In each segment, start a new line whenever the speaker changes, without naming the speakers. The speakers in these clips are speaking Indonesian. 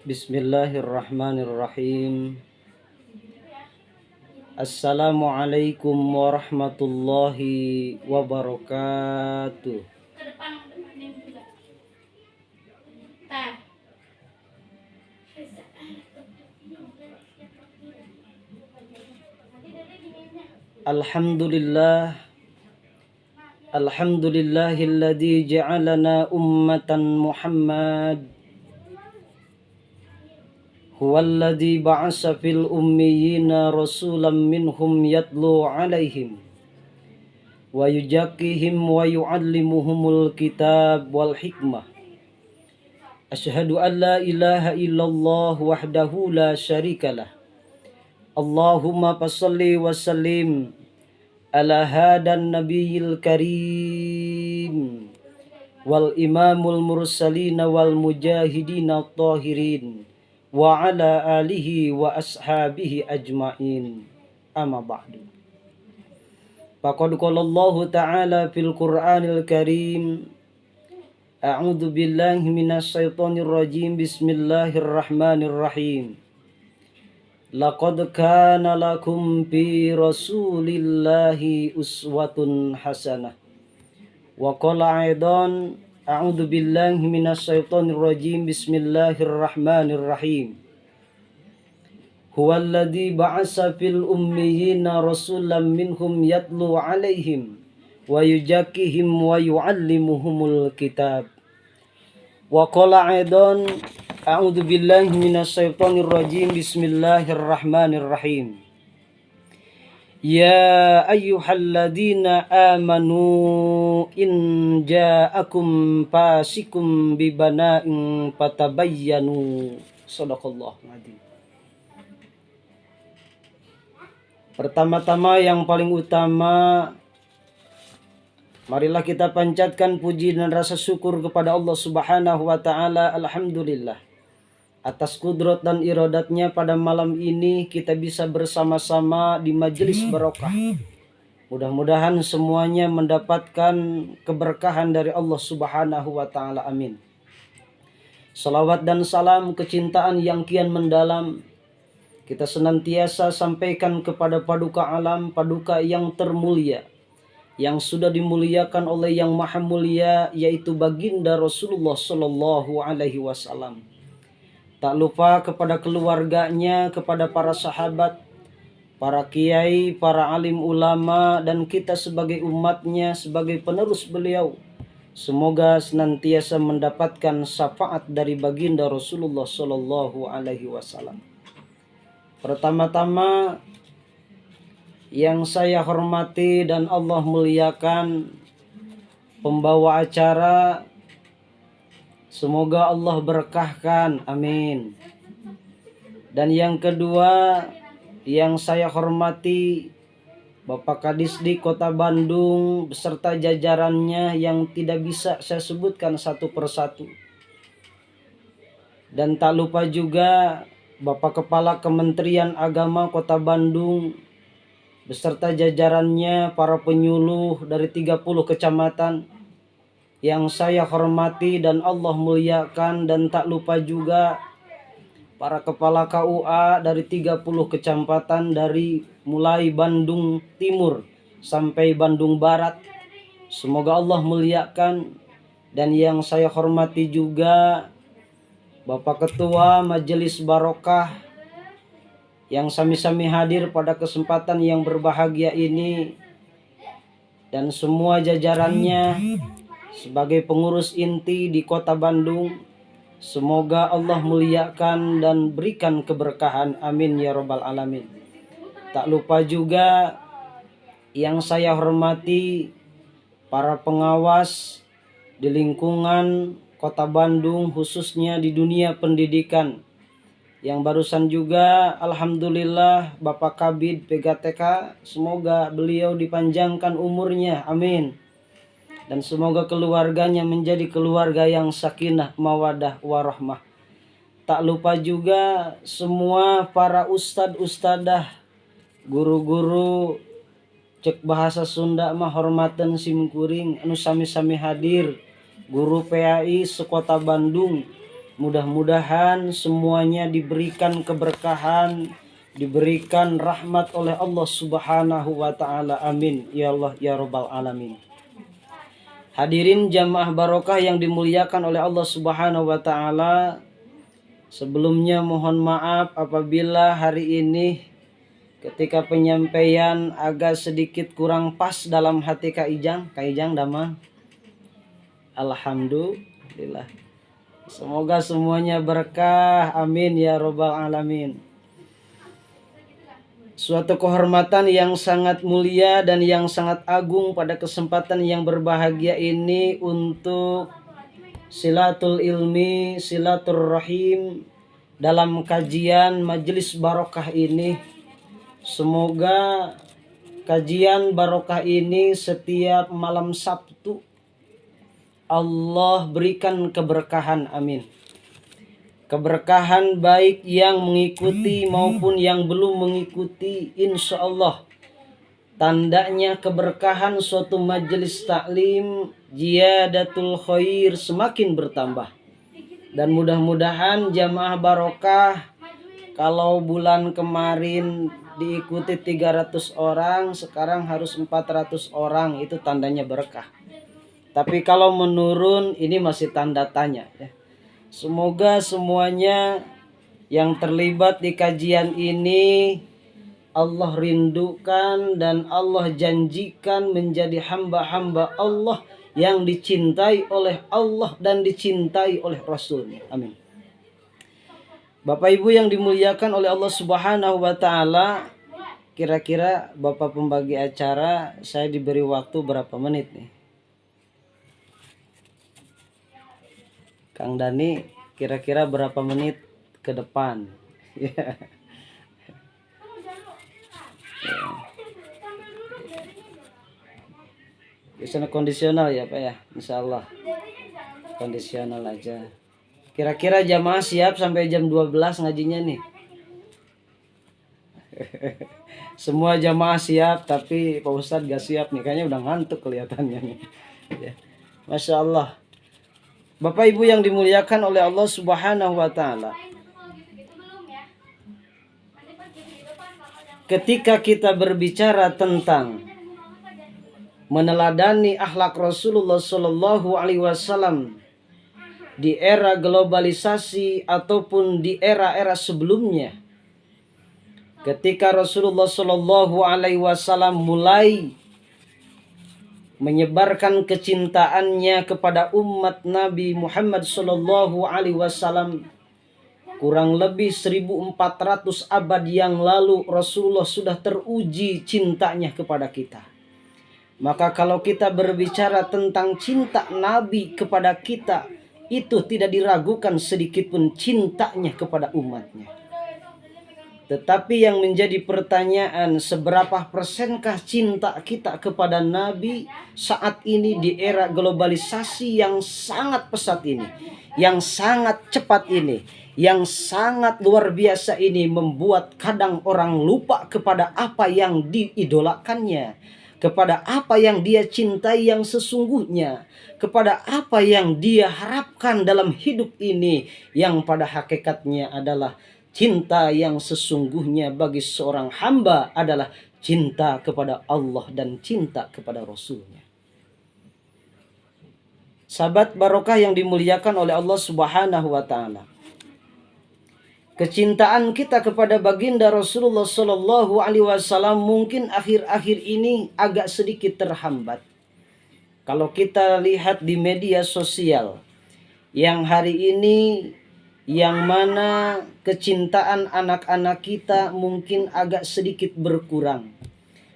Bismillahirrahmanirrahim. Assalamualaikum warahmatullahi wabarakatuh. Alhamdulillah. Alhamdulillahilladzi ja'alana ummatan Muhammad. Huwallazi ba'asa fil ummiyina rasulam minhum yatlu alaihim wa yujakkihim wa yu'allimuhumul kitab wal hikmah. Asyhadu an la ilaha illallah wahdahu la syarikalah. Allahumma fassalli wa sallim ala hadan nabiyil karim wal imamul mursalin wal mujahidin at-tahirin wa ala alihi wa ashabihi ajmain. Amma ba'du. Faqad qala Allah ta'ala fil Qur'anil Karim, a'udzu billahi minasy syaithanir rajim. Bismillahirrahmanirrahim. Laqad kana lakum fi rasulillahi uswatun hasanah. Wa qala aidan, a'udzu billahi minasy syaithanir rajim. Bismillahirrahmanirrahim. Huwallazi ba'asa fil ummiyina rasulam minhum yatlu alaihim wa yujakkihim wa yu'allimuhumul kitab. Wa qala aidan, a'udzu billahi minasy syaithanir rajim. Bismillahirrahmanirrahim. Ya ayyuhalladzina amanu in ja'akum fasikum bibana'in fatabayyanu. Shadaqallahu adzim. Pertama-tama yang paling utama, marilah kita panjatkan puji dan rasa syukur kepada Allah Subhanahu wa taala. Alhamdulillah atas kudrat dan iradatnya pada malam ini kita bisa bersama-sama di majelis barokah. Mudah-mudahan semuanya mendapatkan keberkahan dari Allah Subhanahu wa taala. Amin. Salawat dan salam kecintaan yang kian mendalam kita senantiasa sampaikan kepada paduka alam, paduka yang termulia, yang sudah dimuliakan oleh yang maha mulia, yaitu baginda Rasulullah Sallallahu Alaihi Wasallam. Tak lupa kepada keluarganya, kepada para sahabat, para kiai, para alim ulama, dan kita sebagai umatnya, sebagai penerus beliau. Semoga senantiasa mendapatkan syafaat dari baginda Rasulullah Sallallahu Alaihi Wasallam. Pertama-tama yang saya hormati dan Allah muliakan pembawa acara, semoga Allah berkahkan, amin. Dan yang kedua yang saya hormati Bapak Kadisdik Kota Bandung beserta jajarannya yang tidak bisa saya sebutkan satu persatu. Dan tak lupa juga Bapak Kepala Kementerian Agama Kota Bandung beserta jajarannya, para penyuluh dari 30 kecamatan yang saya hormati dan Allah muliakan. Dan tak lupa juga para kepala KUA dari 30 kecamatan dari mulai Bandung Timur sampai Bandung Barat. Semoga Allah muliakan. Dan yang saya hormati juga Bapak Ketua Majelis Barokah yang sami-sami hadir pada kesempatan yang berbahagia ini, dan semua jajarannya sebagai pengurus inti di Kota Bandung. Semoga Allah muliakan dan berikan keberkahan, amin ya rabbal alamin. Tak lupa juga yang saya hormati para pengawas di lingkungan Kota Bandung, khususnya di dunia pendidikan. Yang barusan juga alhamdulillah Bapak Kabid PGTK, semoga beliau dipanjangkan umurnya, amin. Dan semoga keluarganya menjadi keluarga yang sakinah, mawadah, warahmah. Tak lupa juga semua para ustad-ustadah, guru-guru cek bahasa Sunda mah hormatan simkuring anu sami-sami hadir, guru PAI sekota Bandung, Mudah-mudahan semuanya diberikan keberkahan, diberikan rahmat oleh Allah Subhanahu wa taala. Amin ya Allah ya rabbal alamin. Hadirin jamaah barokah yang dimuliakan oleh Allah Subhanahu wa taala. Sebelumnya mohon maaf apabila hari ini ketika penyampaian agak sedikit kurang pas dalam hati Kak Ijang damang. Alhamdulillah. Semoga semuanya berkah. Amin ya robbal alamin. Suatu kehormatan yang sangat mulia dan yang sangat agung pada kesempatan yang berbahagia ini untuk silatul ilmi, silatul rahim dalam kajian majelis barokah ini. Semoga kajian barokah ini setiap malam Sabtu Allah berikan keberkahan, amin. Keberkahan baik yang mengikuti maupun yang belum mengikuti, insya Allah tandanya keberkahan suatu majelis taklim ziyadatul khair semakin bertambah. Dan mudah-mudahan jamaah barokah, kalau bulan kemarin diikuti 300 orang, sekarang harus 400 orang, itu tandanya berkah. Tapi kalau menurun, ini masih tanda tanya ya. Semoga semuanya yang terlibat di kajian ini Allah rindukan dan Allah janjikan menjadi hamba-hamba Allah yang dicintai oleh Allah dan dicintai oleh Rasulnya. Amin. Bapak Ibu yang dimuliakan oleh Allah Subhanahu wa taala, kira-kira Bapak pembagi acara, saya diberi waktu berapa menit nih? Kang Dani, kira-kira berapa menit ke depan? Ya. Biasanya kondisional ya Pak ya, insya Allah kondisional aja. Kira-kira jamaah siap sampai jam 12 ngajinya nih? Semua jamaah siap, tapi Pak Ustadz gak siap nih, kayaknya udah ngantuk kelihatannya nih. Ya. Masya Allah. Bapak Ibu yang dimuliakan oleh Allah Subhanahu wa taala. Ketika kita berbicara tentang meneladani akhlak Rasulullah Shallallahu alaihi wasallam di era globalisasi ataupun di era-era sebelumnya, ketika Rasulullah Shallallahu alaihi wasallam mulai menyebarkan kecintaannya kepada umat Nabi Muhammad Sallallahu Alaihi Wasallam, kurang lebih 1400 abad yang lalu Rasulullah sudah teruji cintanya kepada kita. Maka kalau kita berbicara tentang cinta Nabi kepada kita, itu tidak diragukan sedikit pun cintanya kepada umatnya. Tetapi yang menjadi pertanyaan, seberapa persenkah cinta kita kepada Nabi saat ini di era globalisasi yang sangat pesat ini, yang sangat cepat ini, yang sangat luar biasa ini, membuat kadang orang lupa kepada apa yang diidolakannya, kepada apa yang dia cintai yang sesungguhnya, kepada apa yang dia harapkan dalam hidup ini, yang pada hakikatnya adalah cinta yang sesungguhnya bagi seorang hamba adalah cinta kepada Allah dan cinta kepada Rasulnya. Sahabat barokah yang dimuliakan oleh Allah Subhanahu wa taala. Kecintaan kita kepada baginda Rasulullah Sallallahu alaihi wasallam mungkin akhir-akhir ini agak sedikit terhambat. Kalau kita lihat di media sosial yang hari ini, yang mana kecintaan anak-anak kita mungkin agak sedikit berkurang.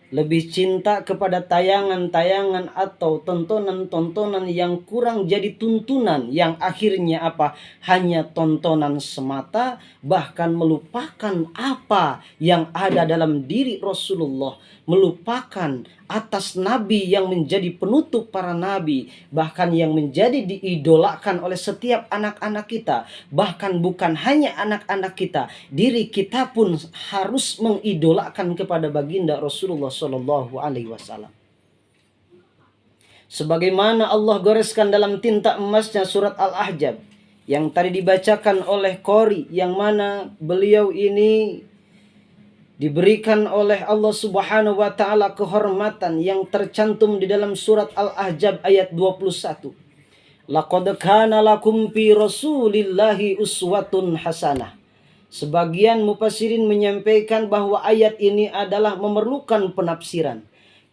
Lebih cinta kepada tayangan-tayangan atau tontonan-tontonan yang kurang jadi tuntunan, yang akhirnya apa? Hanya tontonan semata, bahkan melupakan apa yang ada dalam diri Rasulullah, melupakan atas Nabi yang menjadi penutup para Nabi, bahkan yang menjadi diidolakan oleh setiap anak-anak kita. Bahkan bukan hanya anak-anak kita, diri kita pun harus mengidolakan kepada baginda Rasulullah Shallallahu alaihi wasallam. Sebagaimana Allah goreskan dalam tinta emasnya surat Al-Ahzab, yang tadi dibacakan oleh Qori, yang mana beliau ini diberikan oleh Allah Subhanahu wa taala kehormatan yang tercantum di dalam surat Al-Ahzab ayat 21. Laqad kana lakum fi Rasulillahi uswatun hasanah. Sebagian mufassirin menyampaikan bahwa ayat ini adalah memerlukan penafsiran.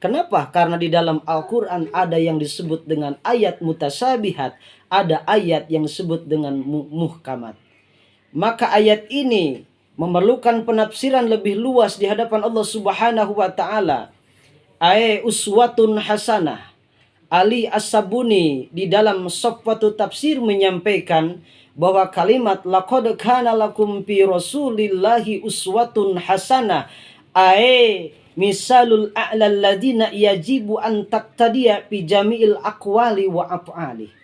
Kenapa? Karena di dalam Al-Quran ada yang disebut dengan ayat mutasabihat, ada ayat yang disebut dengan muhkamat. Maka ayat ini memerlukan penafsiran lebih luas di hadapan Allah Subhanahu wa taala. Uswatun hasanah. Ali As-Sabuni di dalam Safwatu Tafsir menyampaikan bahwa kalimat laqad kana lakum fi Rasulillahi uswatun hasanah misalul a'la alladziina yajibu an taqtadiya fi jami'il aqwali wa af'ali.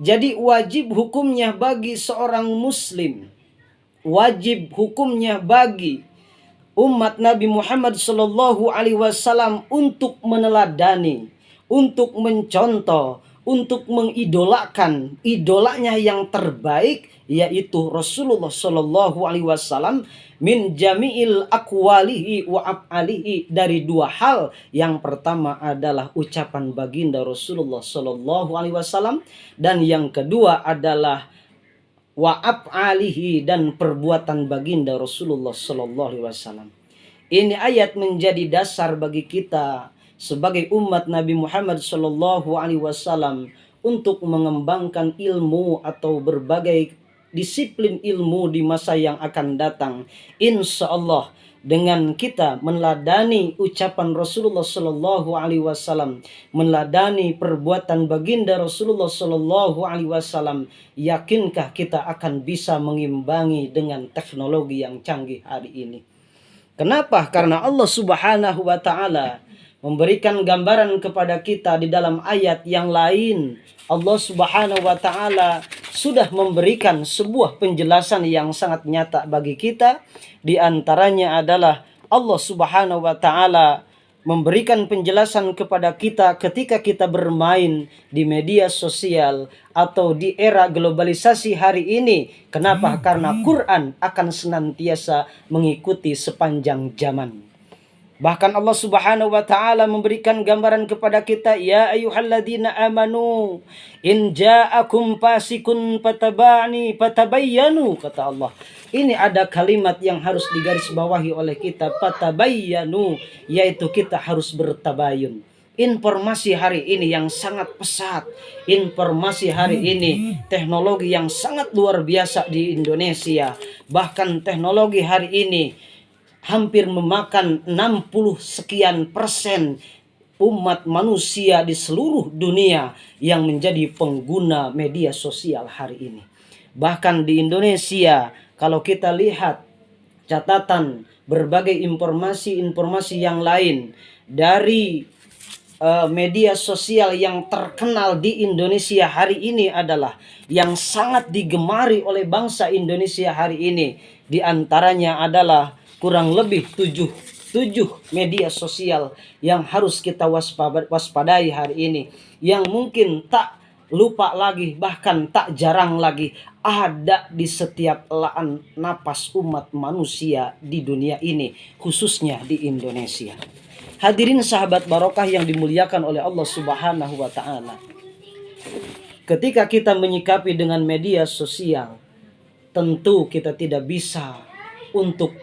Jadi wajib hukumnya bagi seorang muslim, wajib hukumnya bagi umat Nabi Muhammad sallallahu alaihi wasallam untuk meneladani, untuk mencontoh, untuk mengidolakan idolanya yang terbaik, yaitu Rasulullah sallallahu alaihi wasallam, min jami'il aqwalihi wa af'alihi, dari dua hal. Yang pertama adalah ucapan baginda Rasulullah sallallahu alaihi wasallam, dan yang kedua adalah wa af'alihi, dan perbuatan baginda Rasulullah sallallahu alaihi wasallam. Ini ayat menjadi dasar bagi kita sebagai umat Nabi Muhammad sallallahu alaihi wasallam untuk mengembangkan ilmu atau berbagai disiplin ilmu di masa yang akan datang. Insya Allah dengan kita meneladani ucapan Rasulullah sallallahu alaihi wasallam, meneladani perbuatan baginda Rasulullah sallallahu alaihi wasallam, yakinkah kita akan bisa mengimbangi dengan teknologi yang canggih hari ini? Kenapa? Karena Allah Subhanahu wa taala memberikan gambaran kepada kita di dalam ayat yang lain. Allah Subhanahu wa taala sudah memberikan sebuah penjelasan yang sangat nyata bagi kita. Di antaranya adalah Allah Subhanahu wa taala memberikan penjelasan kepada kita ketika kita bermain di media sosial atau di era globalisasi hari ini. Kenapa? Karena Quran akan senantiasa mengikuti sepanjang zaman. Bahkan Allah Subhanahu wa taala memberikan gambaran kepada kita, ya ayyuhalladzina amanu in ja'akum fasikun fatabayyanu, kata Allah. Ini ada kalimat yang harus digarisbawahi oleh kita, fatabayyanu, yaitu kita harus bertabayun. Informasi hari ini yang sangat pesat, informasi hari ini teknologi yang sangat luar biasa di Indonesia. Bahkan teknologi hari ini hampir memakan 60 sekian persen umat manusia di seluruh dunia yang menjadi pengguna media sosial hari ini. Bahkan di Indonesia, kalau kita lihat catatan berbagai informasi-informasi yang lain dari media sosial yang terkenal di Indonesia hari ini adalah yang sangat digemari oleh bangsa Indonesia hari ini. Di antaranya adalah kurang lebih tujuh media sosial yang harus kita waspadai hari ini, yang mungkin tak lupa lagi, bahkan tak jarang lagi ada di setiap helaan napas umat manusia di dunia ini, khususnya di Indonesia. Hadirin sahabat barokah yang dimuliakan oleh Allah Subhanahu wa taala. Ketika kita menyikapi dengan media sosial, tentu kita tidak bisa untuk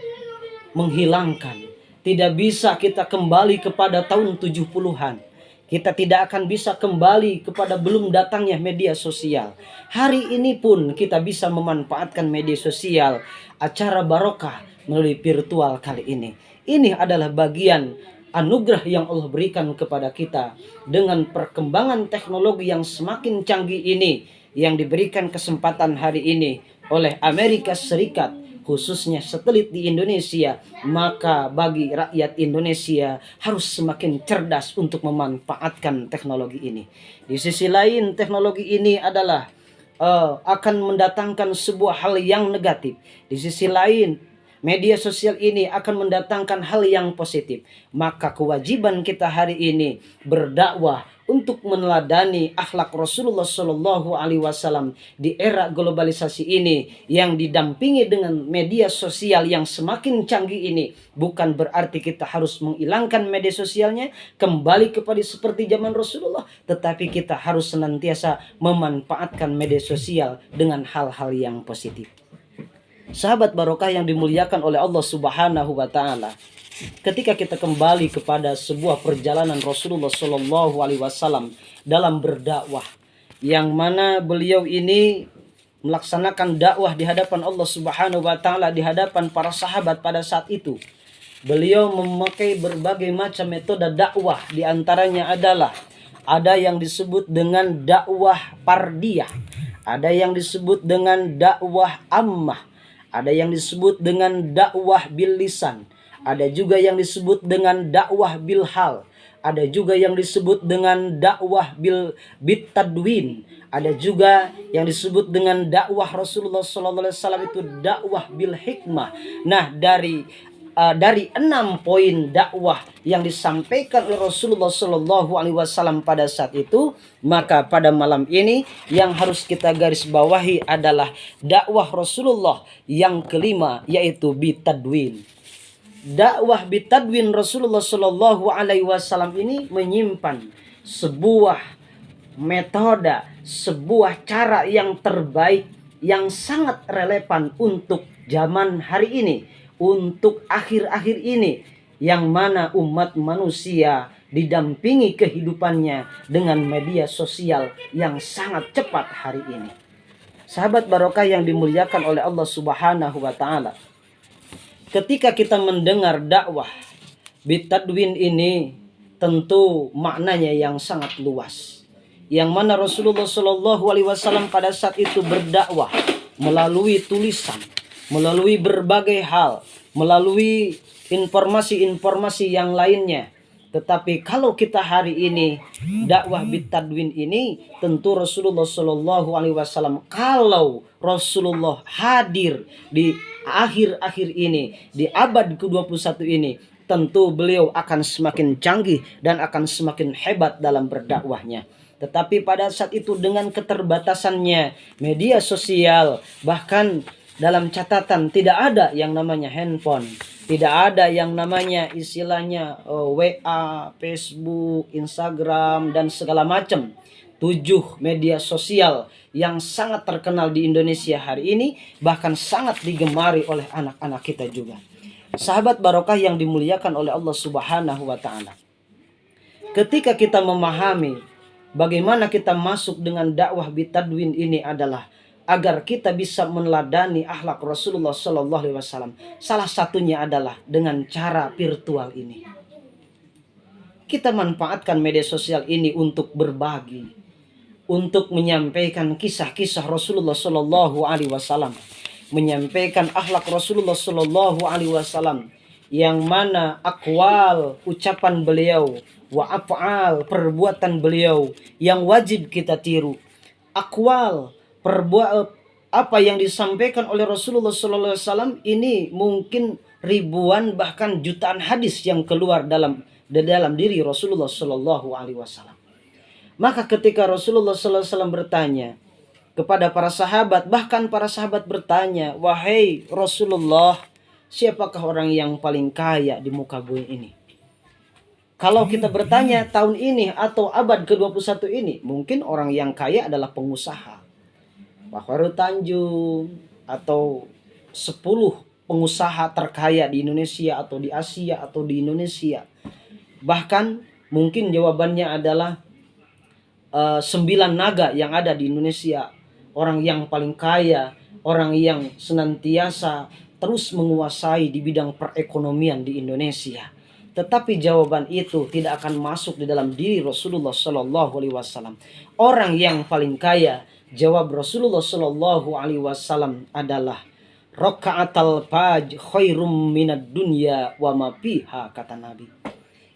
menghilangkan, tidak bisa kita kembali kepada tahun 70-an. Kita tidak akan bisa kembali kepada belum datangnya media sosial. Hari ini pun kita bisa memanfaatkan media sosial, acara barokah melalui virtual kali ini. Ini adalah bagian anugerah yang Allah berikan kepada kita dengan perkembangan teknologi yang semakin canggih ini, yang diberikan kesempatan hari ini oleh Amerika Serikat, khususnya satelit di Indonesia. Maka bagi rakyat Indonesia harus semakin cerdas untuk memanfaatkan teknologi ini. Di sisi lain, teknologi ini adalah akan mendatangkan sebuah hal yang negatif. Di sisi lain, media sosial ini akan mendatangkan hal yang positif. Maka kewajiban kita hari ini berdakwah untuk meneladani akhlak Rasulullah Shallallahu Alaihi Wasallam di era globalisasi ini yang didampingi dengan media sosial yang semakin canggih ini, bukan berarti kita harus menghilangkan media sosialnya kembali kepada seperti zaman Rasulullah, tetapi kita harus senantiasa memanfaatkan media sosial dengan hal-hal yang positif. Sahabat barokah yang dimuliakan oleh Allah Subhanahu wa taala, ketika kita kembali kepada sebuah perjalanan Rasulullah Shallallahu Alaihi Wasallam dalam berdakwah, yang mana beliau ini melaksanakan dakwah di hadapan Allah Subhanahu Wa Taala, di hadapan para sahabat pada saat itu, beliau memakai berbagai macam metode dakwah. Di antaranya adalah ada yang disebut dengan dakwah pardiyah, ada yang disebut dengan dakwah ammah, ada yang disebut dengan dakwah bil lisan, ada juga yang disebut dengan dakwah bil hal, ada juga yang disebut dengan dakwah bit tadwin, ada juga yang disebut dengan dakwah Rasulullah SAW itu dakwah bil hikmah. Nah, dari 6 poin dakwah yang disampaikan oleh Rasulullah Shallallahu Alaihi Wasallam pada saat itu, maka pada malam ini yang harus kita garis bawahi adalah dakwah Rasulullah yang kelima, yaitu bitadwin. Dakwah bitadwin Rasulullah Shallallahu Alaihi Wasallam ini menyimpan sebuah metode, sebuah cara yang terbaik, yang sangat relevan untuk zaman hari ini, untuk akhir-akhir ini, yang mana umat manusia didampingi kehidupannya dengan media sosial yang sangat cepat hari ini. Sahabat barokah yang dimuliakan oleh Allah Subhanahu wa taala, ketika kita mendengar dakwah bitadwin ini, tentu maknanya yang sangat luas, yang mana Rasulullah Shallallahu Alaihi Wasallam pada saat itu berdakwah melalui tulisan, melalui berbagai hal, melalui informasi-informasi yang lainnya. Tetapi kalau kita hari ini dakwah bitadwin ini, tentu Rasulullah Shallallahu Alaihi Wasallam, kalau Rasulullah hadir di akhir-akhir ini, di abad ke-21 ini, tentu beliau akan semakin canggih dan akan semakin hebat dalam berdakwahnya. Tetapi pada saat itu dengan keterbatasannya media sosial, bahkan dalam catatan tidak ada yang namanya handphone, tidak ada yang namanya istilahnya WA, Facebook, Instagram, dan segala macam 7 media sosial yang sangat terkenal di Indonesia hari ini, bahkan sangat digemari oleh anak-anak kita juga. Sahabat barokah yang dimuliakan oleh Allah Subhanahu wa taala, ketika kita memahami bagaimana kita masuk dengan dakwah bitadwin ini adalah agar kita bisa meneladani akhlak Rasulullah Shallallahu Alaihi Wasallam. Salah satunya adalah dengan cara virtual ini. Kita manfaatkan media sosial ini untuk berbagi, untuk menyampaikan kisah-kisah Rasulullah Shallallahu Alaihi Wasallam, menyampaikan akhlak Rasulullah Shallallahu Alaihi Wasallam, yang mana akwal, ucapan beliau, wa af'al, perbuatan beliau yang wajib kita tiru. Akwal, apa yang disampaikan oleh Rasulullah Sallallahu Alaihi Wasallam ini mungkin ribuan bahkan jutaan hadis yang keluar dalam diri Rasulullah Sallallahu Alaihi Wasallam. Maka ketika Rasulullah Sallallahu Alaihi Wasallam bertanya kepada para sahabat, bahkan para sahabat bertanya, wahai Rasulullah, siapakah orang yang paling kaya di muka bumi ini? Kalau kita bertanya tahun ini atau abad ke-21 ini, mungkin orang yang kaya adalah pengusaha. Pak Khairul Tanjung atau 10 pengusaha terkaya di Indonesia atau di Asia atau di Indonesia. Bahkan mungkin jawabannya adalah 9 naga yang ada di Indonesia. Orang yang paling kaya, orang yang senantiasa terus menguasai di bidang perekonomian di Indonesia. Tetapi jawaban itu tidak akan masuk di dalam diri Rasulullah Sallallahu Alaihi Wasallam. Orang yang paling kaya, jawab Rasulullah Sallallahu Alaihi Wasallam adalah raka'atal faj khairum minad dunya wa ma fiha, kata Nabi.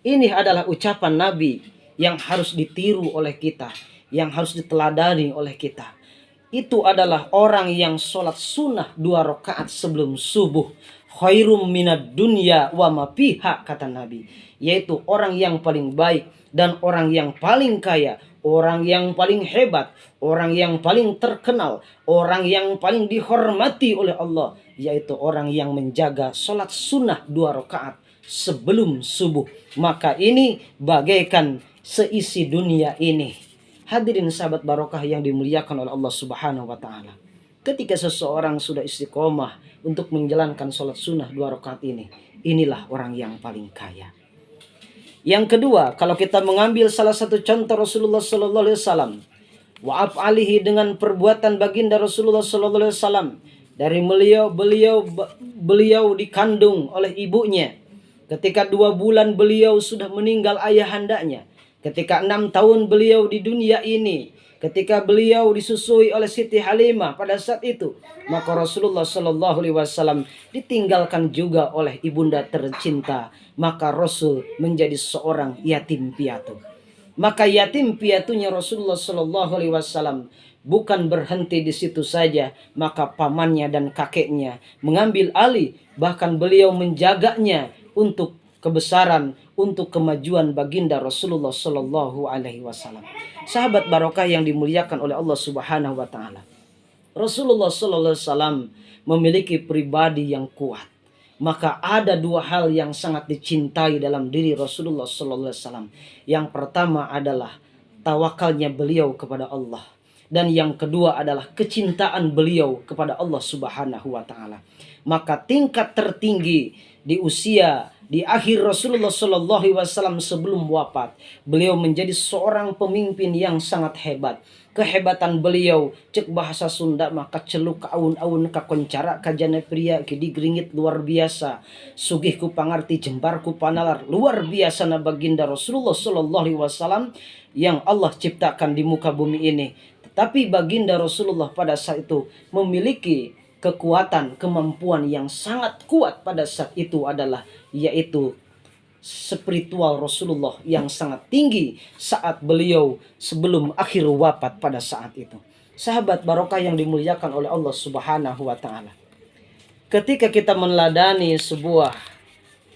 Ini adalah ucapan Nabi yang harus ditiru oleh kita, yang harus diteladani oleh kita. Itu adalah orang yang sholat sunnah 2 rakaat sebelum subuh. khairum minad dunya wa ma fiha, kata Nabi, yaitu orang yang paling baik dan orang yang paling kaya, orang yang paling hebat, orang yang paling terkenal, orang yang paling dihormati oleh Allah, yaitu orang yang menjaga sholat sunnah 2 rakaat sebelum subuh. Maka ini bagaikan seisi dunia ini. Hadirin sahabat barokah yang dimuliakan oleh Allah Subhanahu wa taala. Ketika seseorang sudah istiqomah untuk menjalankan sholat sunnah 2 rakaat ini, inilah orang yang paling kaya. Yang kedua, kalau kita mengambil salah satu contoh Rasulullah sallallahu alaihi wasallam, wa af'alihi, dengan perbuatan baginda Rasulullah sallallahu alaihi wasallam, dari beliau dikandung oleh ibunya. Ketika 2 bulan beliau sudah meninggal ayahandanya. Ketika 6 tahun beliau di dunia ini, ketika beliau disusui oleh Siti Halimah pada saat itu, maka Rasulullah sallallahu alaihi wasallam ditinggalkan juga oleh ibunda tercinta. Maka Rasul menjadi seorang yatim piatu. Maka yatim piatunya Rasulullah sallallahu alaihi wasallam bukan berhenti di situ saja, maka pamannya dan kakeknya mengambil alih, bahkan beliau menjaganya untuk kebesaran, untuk kemajuan baginda Rasulullah sallallahu alaihi wasallam. Sahabat barokah yang dimuliakan oleh Allah Subhanahu wa taala. Rasulullah sallallahu alaihi wasallam memiliki pribadi yang kuat. Maka ada 2 hal yang sangat dicintai dalam diri Rasulullah sallallahu alaihi wasallam. Yang pertama adalah tawakalnya beliau kepada Allah, dan yang kedua adalah kecintaan beliau kepada Allah Subhanahu wa taala. Maka tingkat tertinggi di usia di akhir Rasulullah sallallahu alaihi wasallam sebelum wafat, beliau menjadi seorang pemimpin yang sangat hebat. Kehebatan beliau, cek bahasa Sunda maka celuk ka aun-aun ka koncara ka jana pria ki digringit, luar biasa. Sugih ku pangarti jembar ku panalar, luar biasa na baginda Rasulullah sallallahu alaihi wasallam yang Allah ciptakan di muka bumi ini. Tetapi baginda Rasulullah pada saat itu memiliki kekuatan, kemampuan yang sangat kuat pada saat itu adalah yaitu spiritual Rasulullah yang sangat tinggi saat beliau sebelum akhir wafat pada saat itu. Sahabat barokah yang dimuliakan oleh Allah Subhanahu wa taala. Ketika kita meneladani sebuah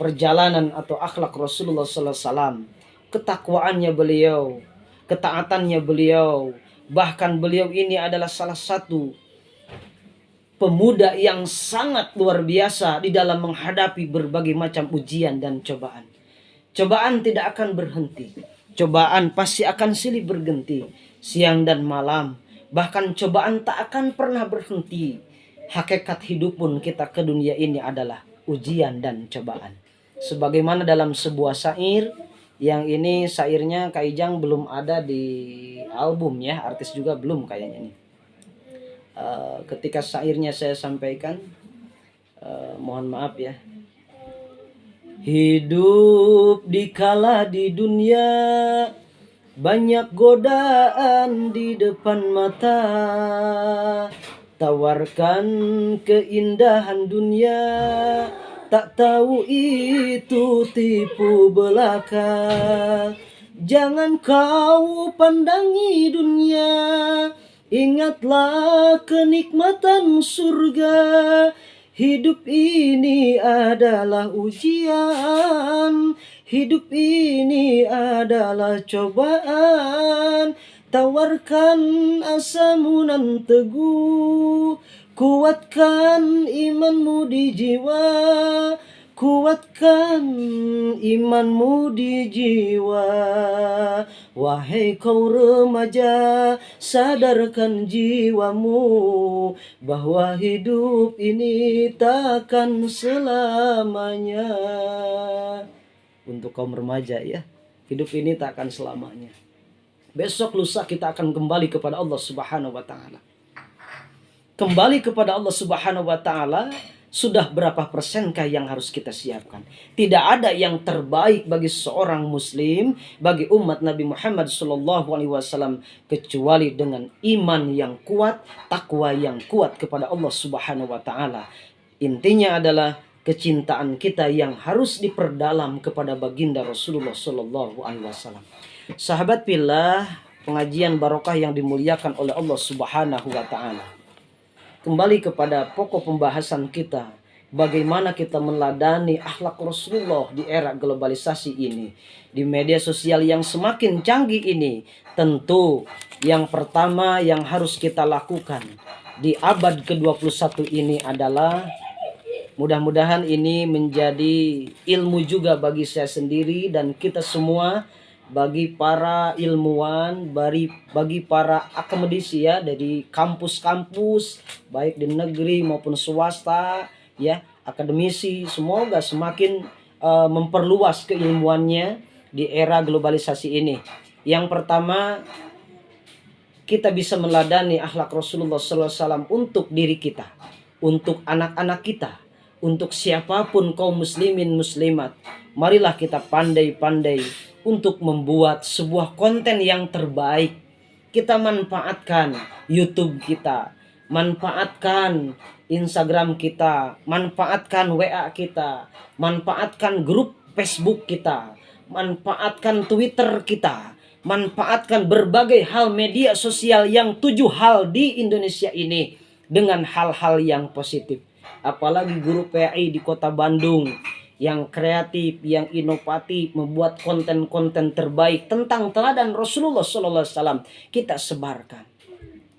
perjalanan atau akhlak Rasulullah sallallahu alaihi wasallam, ketakwaannya beliau, ketaatannya beliau, bahkan beliau ini adalah salah satu pemuda yang sangat luar biasa di dalam menghadapi berbagai macam ujian dan cobaan. Cobaan tidak akan berhenti. Cobaan pasti akan silih berganti, siang dan malam. Bahkan cobaan tak akan pernah berhenti. Hakikat hidup pun kita ke dunia ini adalah ujian dan cobaan. Sebagaimana dalam sebuah syair, yang ini syairnya Kak Ijang belum ada di album ya, artis juga belum kayaknya nih. Ketika syairnya saya sampaikan, mohon maaf ya. Hidup dikala di dunia banyak godaan di depan mata. Tawarkan keindahan dunia, tak tahu itu tipu belaka. Jangan kau pandangi dunia, ingatlah kenikmatan surga. Hidup ini adalah ujian, hidup ini adalah cobaan. Tawarkan asamu nan teguh, kuatkan imanmu di jiwa, kuatkan imanmu di jiwa. Wahai kau remaja, sadarkan jiwamu bahwa hidup ini takkan selamanya. Untuk kaum remaja ya, hidup ini takkan selamanya. Besok lusa kita akan kembali kepada Allah Subhanahu wa taala. Kembali kepada Allah Subhanahu wa taala, sudah berapa persenkah yang harus kita siapkan? Tidak ada yang terbaik bagi seorang muslim, bagi umat Nabi Muhammad SAW, kecuali dengan iman yang kuat, takwa yang kuat kepada Allah Subhanahu wa taala. Intinya adalah kecintaan kita yang harus diperdalam kepada baginda Rasulullah SAW. Sahabat fillah, pengajian barokah yang dimuliakan oleh Allah Subhanahu wa taala. Kembali kepada pokok pembahasan kita bagaimana kita meladani akhlak Rasulullah di era globalisasi ini, di media sosial yang semakin canggih ini. Tentu yang pertama yang harus kita lakukan di abad ke-21 ini adalah, mudah-mudahan ini menjadi ilmu juga bagi saya sendiri dan kita semua, bagi para ilmuwan, bagi para akademisi ya, dari kampus-kampus baik di negeri maupun swasta ya, akademisi, semoga semakin memperluas keilmuannya di era globalisasi ini. Yang pertama, kita bisa meladani akhlak Rasulullah SAW untuk diri kita, untuk anak-anak kita, untuk siapapun kaum muslimin muslimat. Marilah kita pandai-pandai untuk membuat sebuah konten yang terbaik. Kita manfaatkan YouTube kita, manfaatkan Instagram kita, manfaatkan WA kita, manfaatkan grup Facebook kita, manfaatkan Twitter kita, manfaatkan berbagai hal media sosial yang 7 hal di Indonesia ini dengan hal-hal yang positif. Apalagi guru PAI di Kota Bandung yang kreatif, yang inovatif, membuat konten-konten terbaik tentang teladan Rasulullah SAW kita sebarkan.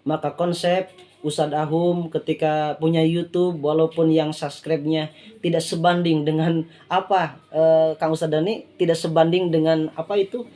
Maka konsep Ustadz Ahum ketika punya YouTube, walaupun yang subscribe-nya tidak sebanding dengan apa, Kang Ustadz Dani, tidak sebanding dengan apa itu,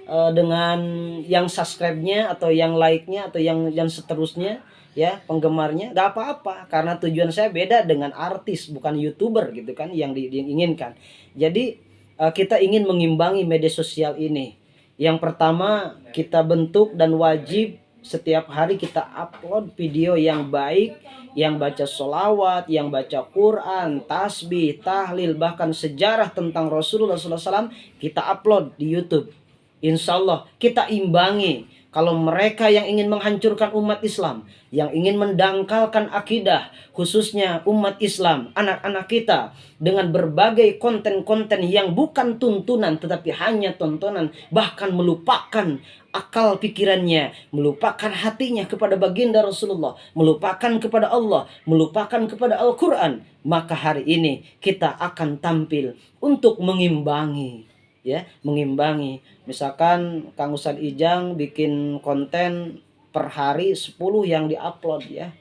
dengan yang subscribe-nya atau yang like-nya atau yang seterusnya ya, penggemarnya, gak apa-apa, karena tujuan saya beda dengan artis, bukan YouTuber gitu kan yang diinginkan. Jadi kita ingin mengimbangi media sosial ini. Yang pertama, kita bentuk dan wajib setiap hari kita upload video yang baik, yang baca sholawat, yang baca Quran, tasbih, tahlil, bahkan sejarah tentang Rasulullah SAW kita upload di YouTube. Insya Allah kita imbangi. Kalau mereka yang ingin menghancurkan umat Islam, yang ingin mendangkalkan akidah, khususnya umat Islam, anak-anak kita, dengan berbagai konten-konten yang bukan tuntunan tetapi hanya tontonan, bahkan melupakan akal pikirannya, melupakan hatinya kepada baginda Rasulullah, melupakan kepada Allah, melupakan kepada Al-Quran, maka hari ini kita akan tampil untuk mengimbangi. Ya, mengimbangi. Misalkan Kang Ustadz Ijang bikin konten per hari 10 yang diupload ya.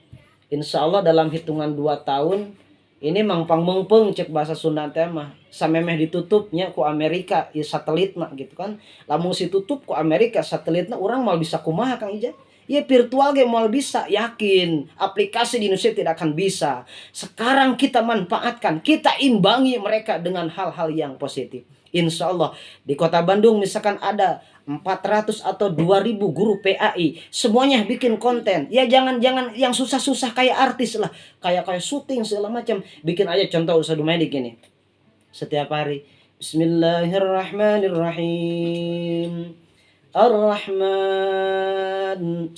Insya Allah dalam hitungan 2 tahun ini mangpang mengpeng cek bahasa Sunda teh mah samemeh ditutupnya ku Amerika ya, satelit mah gitu kan. Lamun si tutup ku Amerika satelitnya orang mal bisa kumaha Kang Ijang? Ya virtual game mal bisa, yakin aplikasi di Indonesia tidak akan bisa. Sekarang kita manfaatkan, kita imbangi mereka dengan hal-hal yang positif. Insya Allah di Kota Bandung misalkan ada 400 atau 2000 guru PAI, semuanya bikin konten. Ya jangan yang susah-susah kayak artis lah, kayak syuting segala macam. Bikin aja contoh Ustadz Dumaidik gini. Setiap hari Bismillahirrahmanirrahim. Ar-Rahman,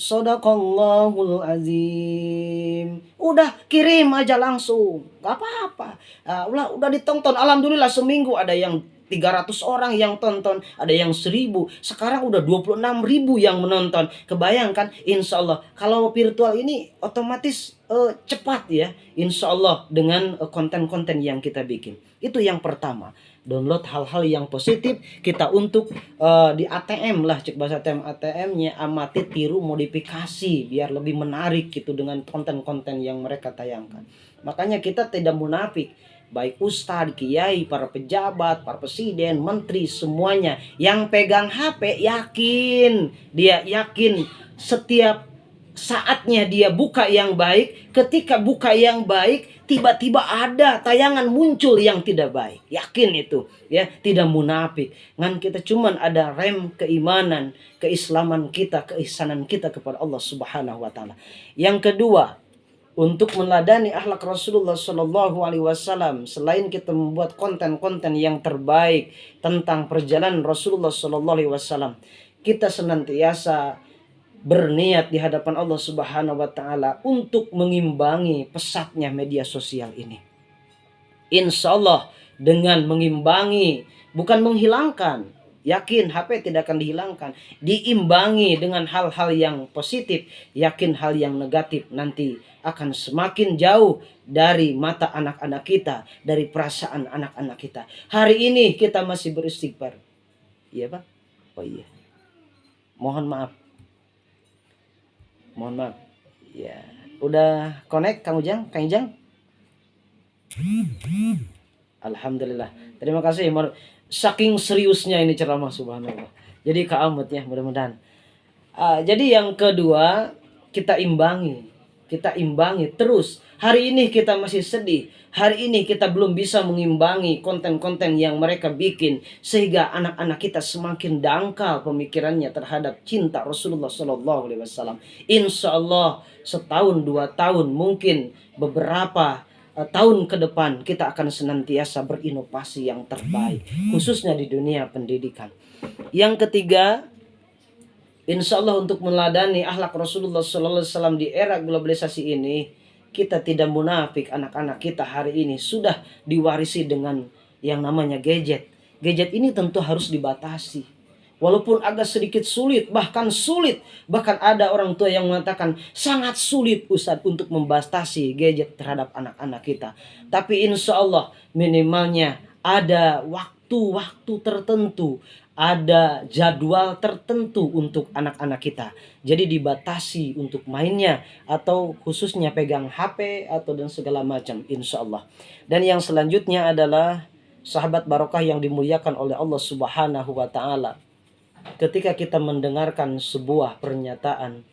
Sadaqallahul Azim. Udah kirim aja langsung, gak apa-apa. Udah ditonton, alhamdulillah seminggu ada yang 300 orang yang tonton, ada yang 1000, sekarang udah 26.000 yang menonton. Kebayangkan, insya Allah kalau virtual ini otomatis cepat ya, insya Allah dengan konten-konten yang kita bikin. Itu yang pertama, download hal-hal yang positif kita untuk di ATM lah, cek bahasa ATM-nya amati, tiru, modifikasi biar lebih menarik gitu dengan konten-konten yang mereka tayangkan. Makanya kita tidak munafik, baik ustadz, kiai, para pejabat, para presiden, menteri, semuanya yang pegang HP yakin setiap saatnya dia buka yang baik. Ketika buka yang baik, tiba-tiba ada tayangan muncul yang tidak baik. Yakin itu ya, tidak munafik. Ngan kita cuman ada rem keimanan, keislaman kita, keihsanan kita kepada Allah Subhanahu wa taala. Yang kedua, untuk meladani akhlak Rasulullah SAW, selain kita membuat konten-konten yang terbaik tentang perjalanan Rasulullah SAW, kita senantiasa berniat di hadapan Allah Subhanahu wa taala untuk mengimbangi pesatnya media sosial ini. Insya Allah dengan mengimbangi, bukan menghilangkan. yakin HP tidak akan dihilangkan. Diimbangi dengan hal-hal yang positif, yakin hal yang negatif nanti akan semakin jauh dari mata anak-anak kita, dari perasaan anak-anak kita. Hari ini kita masih beristighfar. Iya Pak? Oh iya. Mohon maaf. Mohon maaf. Ya, udah connect Kang Ujang, Kang Ujang? Alhamdulillah. Terima kasih. Saking seriusnya ini ceramah, subhanallah. Jadi keamat ya, mudah-mudahan. Jadi yang kedua, kita imbangi. Kita imbangi terus. Hari ini kita masih sedih. Hari ini kita belum bisa mengimbangi konten-konten yang mereka bikin. Sehingga anak-anak kita semakin dangkal pemikirannya terhadap cinta Rasulullah SAW. Insya Allah setahun, 2 tahun, mungkin beberapa tahun ke depan kita akan senantiasa berinovasi yang terbaik, khususnya di dunia pendidikan. Yang ketiga, insya Allah untuk meneladani akhlak Rasulullah SAW di era globalisasi ini, kita tidak munafik. Anak-anak kita hari ini sudah diwarisi dengan yang namanya gadget. Gadget ini tentu harus dibatasi. Walaupun agak sedikit sulit, bahkan sulit. Bahkan ada orang tua yang mengatakan sangat sulit Ustadz untuk membatasi gadget terhadap anak-anak kita. Tapi insya Allah minimalnya ada waktu-waktu tertentu, ada jadwal tertentu untuk anak-anak kita. Jadi dibatasi untuk mainnya atau khususnya pegang HP atau dan segala macam, insya Allah. Dan yang selanjutnya adalah sahabat barokah yang dimuliakan oleh Allah Subhanahu wa Ta'ala. Ketika kita mendengarkan sebuah pernyataan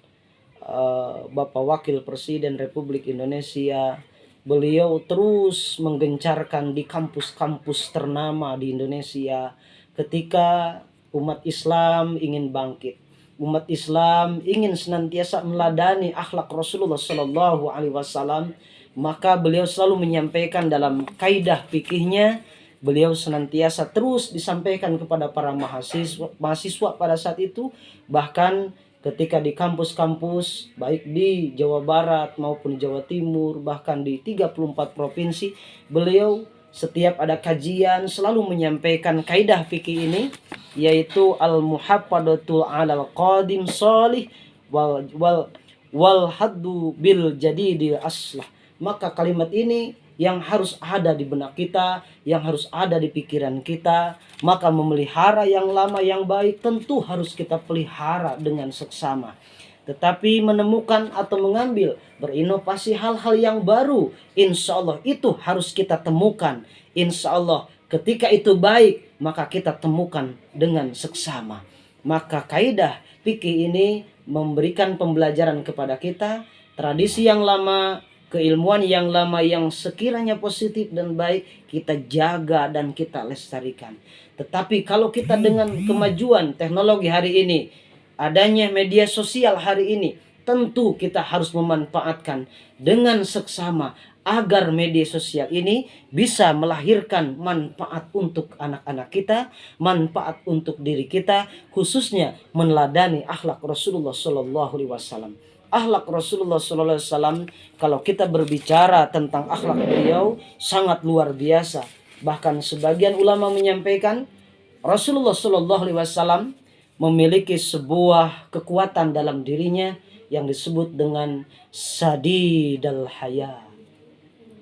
Bapak Wakil Presiden Republik Indonesia, beliau terus menggencarkan di kampus-kampus ternama di Indonesia ketika umat Islam ingin bangkit. Umat Islam ingin senantiasa meladani akhlak Rasulullah Sallallahu Alaihi Wasallam, maka beliau selalu menyampaikan dalam kaidah fikihnya. Beliau senantiasa terus disampaikan kepada para mahasiswa pada saat itu. Bahkan ketika di kampus-kampus baik di Jawa Barat maupun Jawa Timur, bahkan di 34 provinsi, beliau setiap ada kajian selalu menyampaikan kaidah fikih ini, yaitu al-muhaffadatu 'alal qadim shalih wal haddu bil jadidil aslah. Maka kalimat ini yang harus ada di benak kita, yang harus ada di pikiran kita. Maka memelihara yang lama yang baik tentu harus kita pelihara dengan seksama. Tetapi menemukan atau mengambil, berinovasi hal-hal yang baru, insya Allah itu harus kita temukan. Insya Allah ketika itu baik, maka kita temukan dengan seksama. Maka kaidah fikih ini memberikan pembelajaran kepada kita, tradisi yang lama, keilmuan yang lama yang sekiranya positif dan baik kita jaga dan kita lestarikan. Tetapi kalau kita dengan kemajuan teknologi hari ini, adanya media sosial hari ini, tentu kita harus memanfaatkan dengan seksama agar media sosial ini bisa melahirkan manfaat untuk anak-anak kita, manfaat untuk diri kita, khususnya meneladani akhlak Rasulullah SAW. Akhlak Rasulullah SAW, kalau kita berbicara tentang akhlak beliau, sangat luar biasa. Bahkan sebagian ulama menyampaikan Rasulullah SAW memiliki sebuah kekuatan dalam dirinya yang disebut dengan sadidal haya.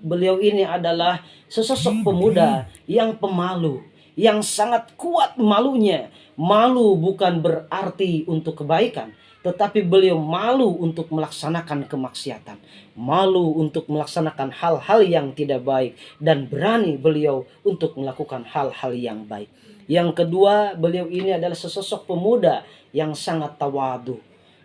Beliau ini adalah sesosok pemuda yang pemalu, yang sangat kuat malunya. Malu bukan berarti untuk kebaikan, tetapi beliau malu untuk melaksanakan kemaksiatan, malu untuk melaksanakan hal-hal yang tidak baik, dan berani beliau untuk melakukan hal-hal yang baik. Yang kedua, beliau ini adalah sesosok pemuda yang sangat tawadu.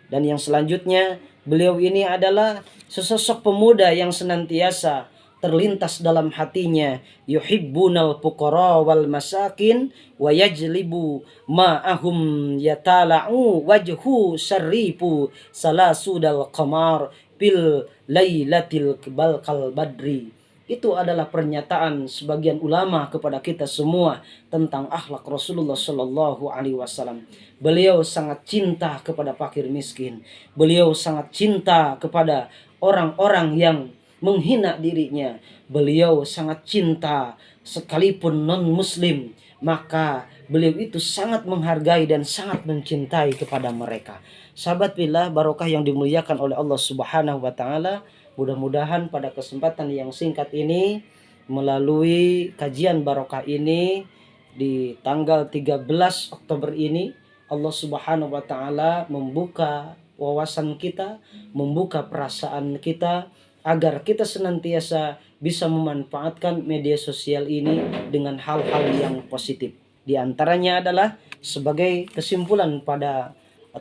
Dan yang selanjutnya, beliau ini adalah sesosok pemuda yang senantiasa terlintas dalam hatinya, yuhibbunal fuqara wal masakin wa yajlibu ma'ahum yatala'u wajhu syarrifu salasudal qamar bil lailatil balqal badri. Itu adalah pernyataan sebagian ulama kepada kita semua tentang akhlak Rasulullah Sallallahu Alaihi Wasallam. Beliau sangat cinta kepada fakir miskin. Beliau sangat cinta kepada orang-orang yang menghina dirinya. Beliau sangat cinta sekalipun non muslim. maka beliau itu sangat menghargai dan sangat mencintai kepada mereka. Sahabat billah barokah yang dimuliakan oleh Allah Subhanahu wa taala, mudah-mudahan pada kesempatan yang singkat ini melalui kajian barokah ini di tanggal 13 Oktober ini, Allah Subhanahu wa taala membuka wawasan kita, membuka perasaan kita agar kita senantiasa bisa memanfaatkan media sosial ini dengan hal-hal yang positif. Di antaranya adalah sebagai kesimpulan pada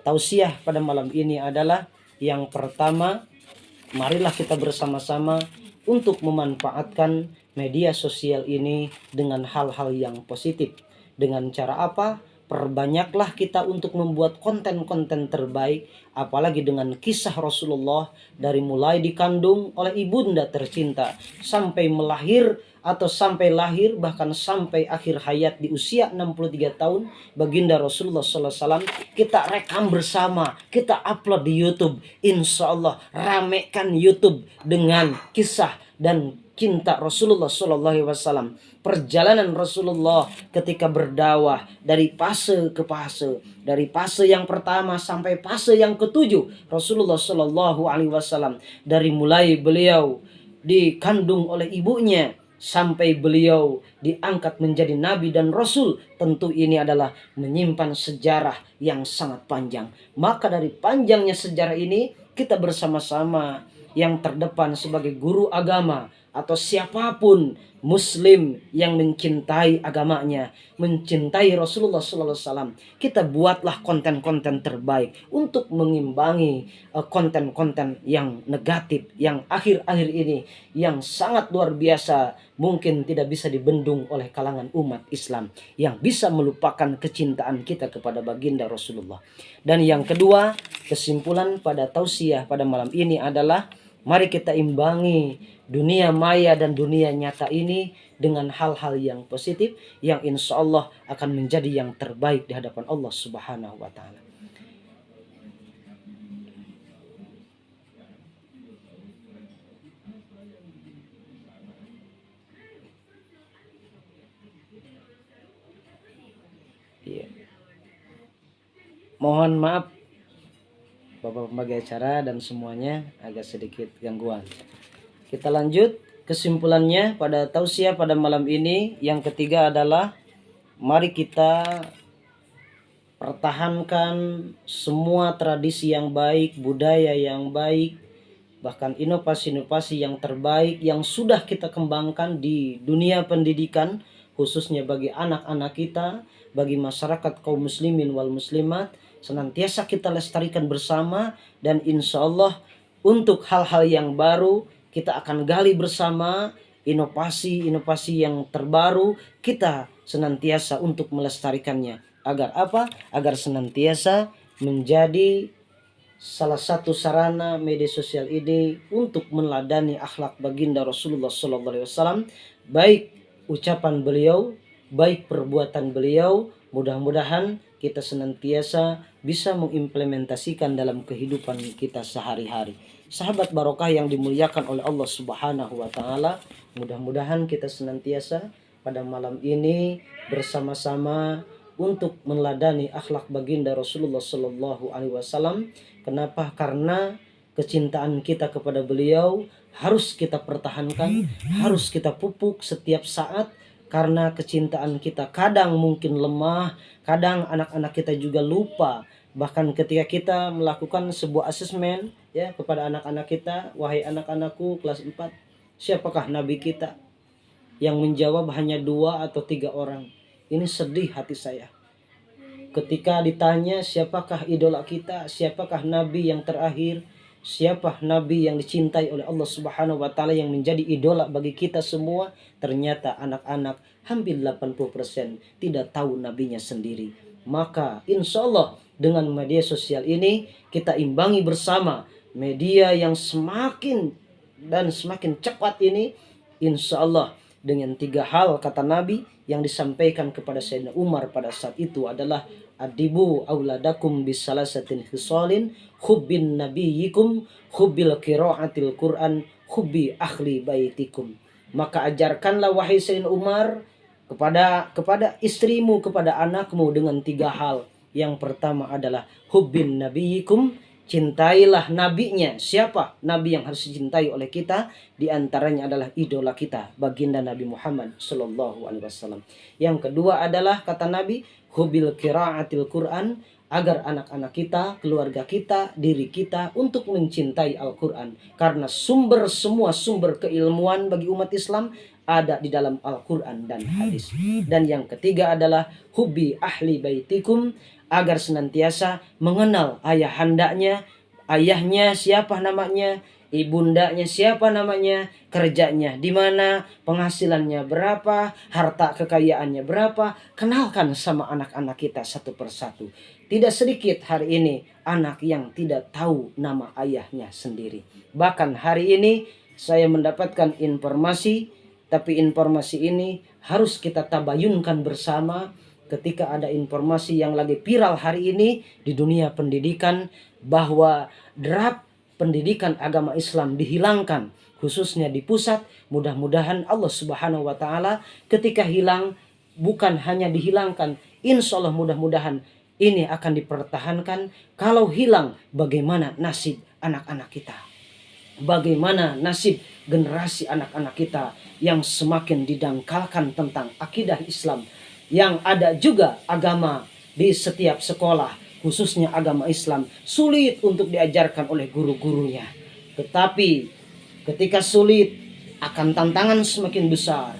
tausiah pada malam ini adalah yang pertama, marilah kita bersama-sama untuk memanfaatkan media sosial ini dengan hal-hal yang positif. Dengan cara apa? Perbanyaklah kita untuk membuat konten-konten terbaik, apalagi dengan kisah Rasulullah dari mulai dikandung oleh ibunda tercinta sampai melahir atau sampai lahir bahkan sampai akhir hayat di usia 63 tahun baginda Rasulullah SAW, kita rekam bersama, kita upload di YouTube. Insya Allah ramekan YouTube dengan kisah dan cinta Rasulullah SAW, perjalanan Rasulullah ketika berdakwah dari fase ke fase, dari fase yang pertama sampai fase yang ketujuh Rasulullah SAW, dari mulai beliau dikandung oleh ibunya sampai beliau diangkat menjadi nabi dan rasul. Tentu ini adalah menyimpan sejarah yang sangat panjang. Maka dari panjangnya sejarah ini, kita bersama-sama yang terdepan sebagai guru agama atau siapapun muslim yang mencintai agamanya, mencintai Rasulullah SAW, kita buatlah konten-konten terbaik untuk mengimbangi konten-konten yang negatif yang akhir-akhir ini yang sangat luar biasa, mungkin tidak bisa dibendung oleh kalangan umat Islam yang bisa melupakan kecintaan kita kepada baginda Rasulullah. Dan yang kedua, kesimpulan pada tausiah pada malam ini adalah mari kita imbangi dunia maya dan dunia nyata ini dengan hal-hal yang positif yang insya Allah akan menjadi yang terbaik di hadapan Allah Subhanahu wa taala. Iya. Mohon maaf Bapak pembagai acara dan semuanya agak sedikit gangguan. Kita lanjut kesimpulannya pada tausiah pada malam ini. Yang ketiga adalah mari kita pertahankan semua tradisi yang baik, budaya yang baik, bahkan inovasi-inovasi yang terbaik yang sudah kita kembangkan di dunia pendidikan, khususnya bagi anak-anak kita, bagi masyarakat kaum muslimin wal muslimat, senantiasa kita lestarikan bersama. Dan insya Allah untuk hal-hal yang baru kita akan gali bersama, inovasi-inovasi yang terbaru kita senantiasa untuk melestarikannya. Agar apa? Agar senantiasa menjadi salah satu sarana media sosial ini untuk meneladani akhlak baginda Rasulullah SAW, baik ucapan beliau, baik perbuatan beliau. Mudah-mudahan kita senantiasa bisa mengimplementasikan dalam kehidupan kita sehari-hari. Sahabat barokah yang dimuliakan oleh Allah Subhanahu wa taala, mudah-mudahan kita senantiasa pada malam ini bersama-sama untuk meneladani akhlak baginda Rasulullah sallallahu alaihi wasallam. Kenapa? Karena kecintaan kita kepada beliau harus kita pertahankan, harus kita pupuk setiap saat. Karena kecintaan kita kadang mungkin lemah, kadang anak-anak kita juga lupa. Bahkan ketika kita melakukan sebuah asesmen ya kepada anak-anak kita, wahai anak-anakku kelas 4, siapakah nabi kita? Yang menjawab hanya 2 atau 3 orang. Ini sedih hati saya. Ketika ditanya siapakah idola kita, siapakah nabi yang terakhir, siapa nabi yang dicintai oleh Allah Subhanahu wa taala yang menjadi idola bagi kita semua, ternyata anak-anak hampir 80% tidak tahu nabinya sendiri. Maka insya Allah dengan media sosial ini kita imbangi bersama, media yang semakin dan semakin cepat ini, insya Allah dengan 3 hal kata Nabi yang disampaikan kepada Sayyidina Umar pada saat itu adalah adibu auladakum bisalasatin khisalin hubbin nabiyikum hubbil qiraatil Qur'an hubbi akhli baitikum. Maka ajarkanlah wahai Sayyidina Umar kepada istrimu, kepada anakmu dengan 3 hal. Yang pertama adalah hubbin nabiyikum, cintailah nabinya. Siapa nabi yang harus dicintai oleh kita? Di antaranya adalah idola kita, baginda Nabi Muhammad sallallahu alaihi wasallam. Yang kedua adalah kata Nabi, hubbil qiraatil Quran, agar anak-anak kita, keluarga kita, diri kita untuk mencintai Al-Quran. Karena semua sumber keilmuan bagi umat Islam ada di dalam Al-Quran dan hadis. Dan yang ketiga adalah hubbi ahli baitikum, agar senantiasa mengenal ayahandanya, ayahnya siapa namanya, ibundanya siapa namanya, kerjanya di mana, penghasilannya berapa, harta kekayaannya berapa. Kenalkan sama anak-anak kita satu persatu. Tidak sedikit hari ini anak yang tidak tahu nama ayahnya sendiri. Bahkan hari ini saya mendapatkan informasi, tapi informasi ini harus kita tabayunkan bersama. Ketika ada informasi yang lagi viral hari ini di dunia pendidikan, bahwa draft pendidikan agama Islam dihilangkan, khususnya di pusat. Mudah-mudahan Allah Subhanahu wa Ta'ala ketika hilang, bukan hanya dihilangkan, insya Allah mudah-mudahan ini akan dipertahankan. Kalau hilang, bagaimana nasib anak-anak kita? Bagaimana nasib generasi anak-anak kita yang semakin didangkalkan tentang akidah Islam? Yang ada juga agama di setiap sekolah, khususnya agama Islam, sulit untuk diajarkan oleh guru-gurunya. Tetapi ketika sulit, akan tantangan semakin besar.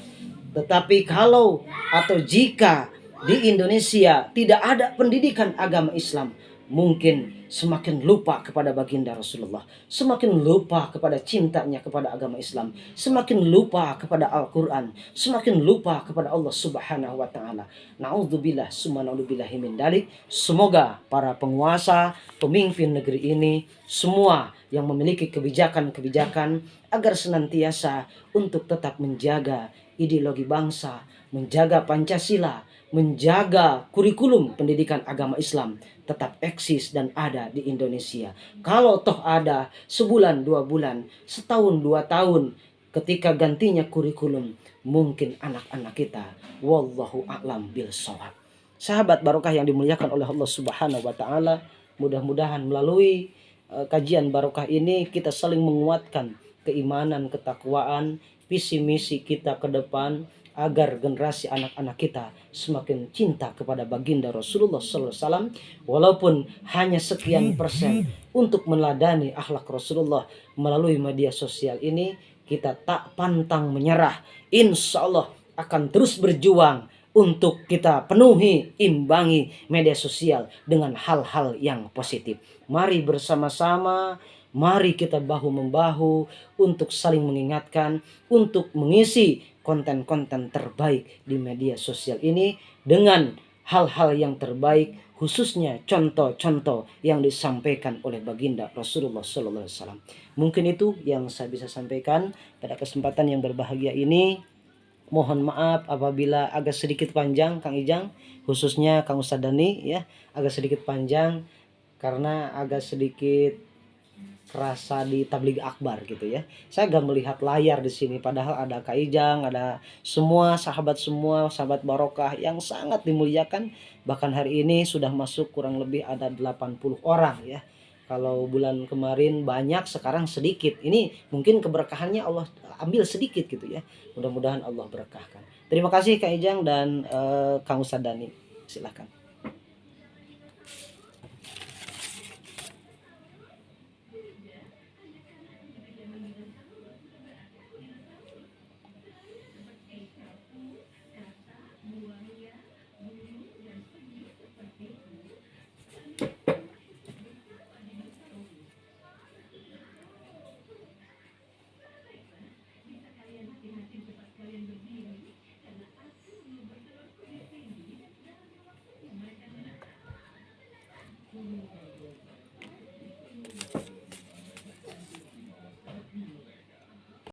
Tetapi kalau atau jika di Indonesia tidak ada pendidikan agama Islam, mungkin semakin lupa kepada baginda Rasulullah, semakin lupa kepada cintanya kepada agama Islam, semakin lupa kepada Al-Quran, semakin lupa kepada Allah Subhanahu wa Ta'ala. Na'udzubillah summa na'udzubillahi min dalik. Semoga para penguasa, pemimpin negeri ini, semua yang memiliki kebijakan-kebijakan, agar senantiasa untuk tetap menjaga ideologi bangsa, menjaga Pancasila, menjaga kurikulum pendidikan agama Islam tetap eksis dan ada di Indonesia. Kalau toh ada sebulan, 2 bulan, setahun, 2 tahun, ketika gantinya kurikulum, mungkin anak-anak kita, wallahu a'lam bil shawab. Sahabat barokah yang dimuliakan oleh Allah Subhanahu wa Ta'ala, mudah-mudahan melalui kajian barokah ini kita saling menguatkan keimanan, ketakwaan, visi misi kita ke depan, agar generasi anak-anak kita semakin cinta kepada baginda Rasulullah SAW, walaupun hanya sekian persen untuk meneladani akhlak Rasulullah melalui media sosial ini. Kita tak pantang menyerah, insya Allah akan terus berjuang untuk kita penuhi, imbangi media sosial dengan hal-hal yang positif. Mari bersama-sama, mari kita bahu-membahu untuk saling mengingatkan, untuk mengisi konten-konten terbaik di media sosial ini dengan hal-hal yang terbaik, khususnya contoh-contoh yang disampaikan oleh baginda Rasulullah SAW. Mungkin itu yang saya bisa sampaikan pada kesempatan yang berbahagia ini. Mohon maaf apabila agak sedikit panjang, Kang Ijang, khususnya Kang Ustadz Dani, ya, agak sedikit panjang karena agak sedikit kerasa di tabligh akbar gitu ya. Saya gak melihat layar di sini, padahal ada Kak Ijang, ada semua sahabat barokah yang sangat dimuliakan. Bahkan hari ini sudah masuk kurang lebih ada 80 orang ya. Kalau bulan kemarin banyak, sekarang sedikit. Ini mungkin keberkahannya Allah ambil sedikit gitu ya. Mudah-mudahan Allah berkahkan. Terima kasih Kak Ijang dan Kang Ustadz Dani. Silakan.